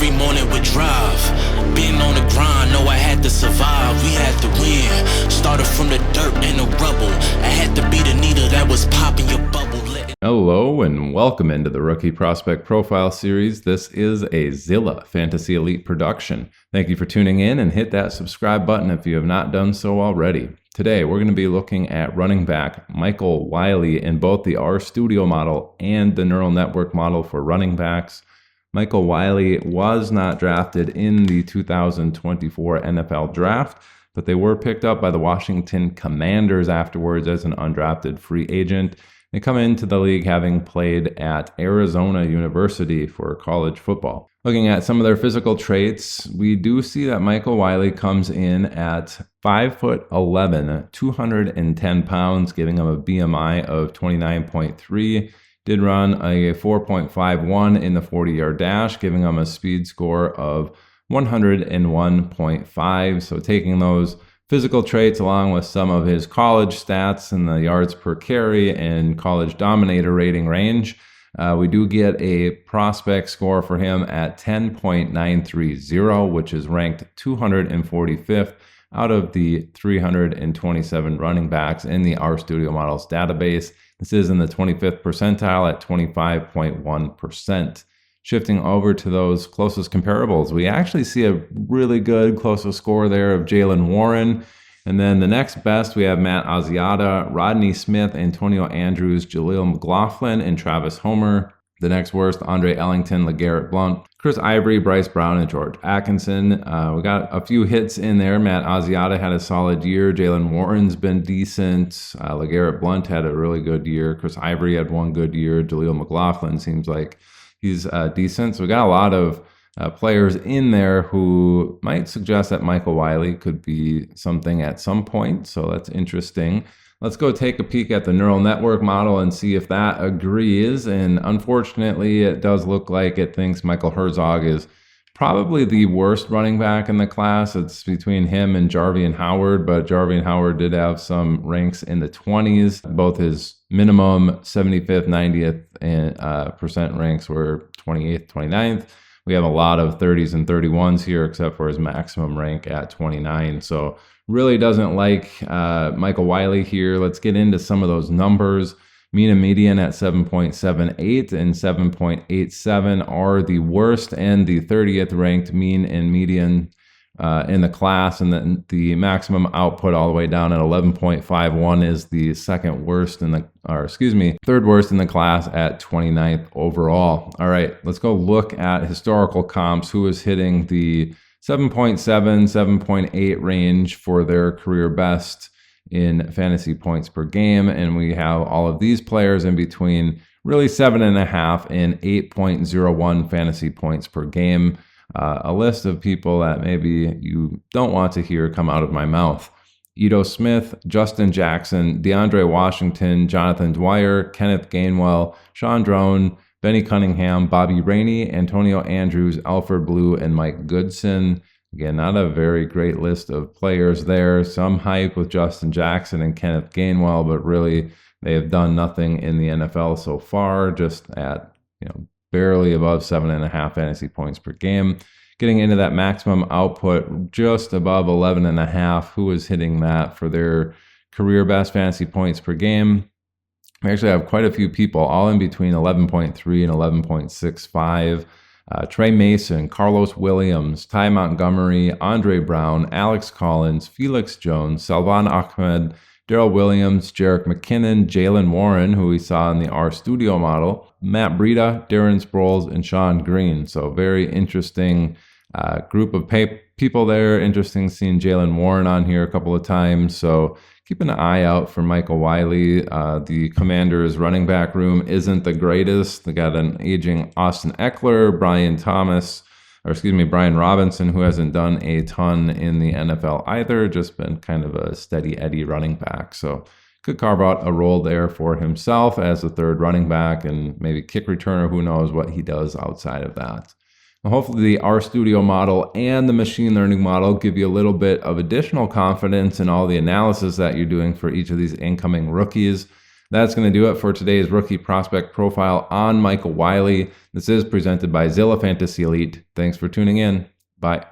every morning with drive. Being on the grind, know I had to survive. We had to win. Started from the dirt and the rubble. I had to be the needle that was popping your bubble. Hello and welcome into the Rookie Prospect Profile Series. This is a Zilla Fantasy Elite production. Thank you for tuning in and hit that subscribe button if you have not done so already. Today we're going to be looking at running back Michael Wiley in both the RStudio model and the neural network model for running backs. Michael Wiley was not drafted in the 2024 NFL draft, but they were picked up by the Washington Commanders afterwards as an undrafted free agent. They come into the league having played at Arizona University for college football. Looking at some of their physical traits, we do see that Michael Wiley comes in at 5'11", 210 pounds, giving him a BMI of 29.3. Did run a 4.51 in the 40-yard dash, giving him a speed score of 101.5. So taking those physical traits along with some of his college stats in the yards per carry and college dominator rating range, we do get a prospect score for him at 10.930, which is ranked 245th out of the 327 running backs in the RStudio Models database. This is in the 25th percentile at 25.1%. Shifting over to those closest comparables, we actually see a really good closest score there of Jaylen Warren. And then the next best, we have Matt Asiata, Rodney Smith, Antonio Andrews, Jaleel McLaughlin, and Travis Homer. The next worst, Andre Ellington, LeGarrette Blount, Chris Ivory, Bryce Brown, and George Atkinson. We got a few hits in there. Matt Asiata had a solid year. Jaylen Warren's been decent. LeGarrette Blount had a really good year. Chris Ivory had one good year. Jaleel McLaughlin seems like he's decent. So we got a lot of players in there who might suggest that Michael Wiley could be something at some point. So that's interesting. Let's go take a peek at the neural network model and see if that agrees. And unfortunately, it does look like it thinks Michael Herzog is probably the worst running back in the class. It's between him and Jarvian Howard, but Jarvian Howard did have some ranks in the 20s. Both his minimum 75th, 90th percent ranks were 28th, 29th. We have a lot of 30s and 31s here, except for his maximum rank at 29. So really doesn't like Michael Wiley here. Let's get into some of those numbers. Mean and median at 7.78 and 7.87 are the worst and the 30th ranked mean and median in the class, and then the maximum output all the way down at 11.51 is the third worst in the class at 29th overall. All right, let's go look at historical comps. Who is hitting the 7.7, 7.8 range for their career best in fantasy points per game, and we have all of these players in between really 7.5 and 8.01 fantasy points per game. A list of people that maybe you don't want to hear come out of my mouth: Ito Smith, Justin Jackson, DeAndre Washington, Jonathan Dwyer, Kenneth Gainwell, Sean Drone, Benny Cunningham, Bobby Rainey, Antonio Andrews, Alfred Blue, and Mike Goodson. Again, not a very great list of players there. Some hype with Justin Jackson and Kenneth Gainwell, but really they have done nothing in the NFL so far, just at, barely above 7.5 fantasy points per game. Getting into that maximum output, just above 11.5. Who is hitting that for their career best fantasy points per game? We actually have quite a few people, all in between 11.3 and 11.65. Trey Mason, Carlos Williams, Ty Montgomery, Andre Brown, Alex Collins, Felix Jones, Salvan Ahmed, Darrell Williams, Jerick McKinnon, Jaylen Warren, who we saw in the RStudio model, Matt Breida, Darren Sproles, and Sean Green. So very interesting group of people there. Interesting seeing Jaylen Warren on here a couple of times. So keep an eye out for Michael Wiley. The Commanders running back room isn't the greatest. They got an aging Austin Eckler, Brian Robinson, who hasn't done a ton in the NFL either, just been kind of a steady Eddie running back. So could carve out a role there for himself as a third running back and maybe kick returner. Who knows what he does outside of that. Now, hopefully the RStudio model and the machine learning model give you a little bit of additional confidence in all the analysis that you're doing for each of these incoming rookies. That's going to do it for today's rookie prospect profile on Michael Wiley. This is presented by Zilla Fantasy Elite. Thanks for tuning in. Bye.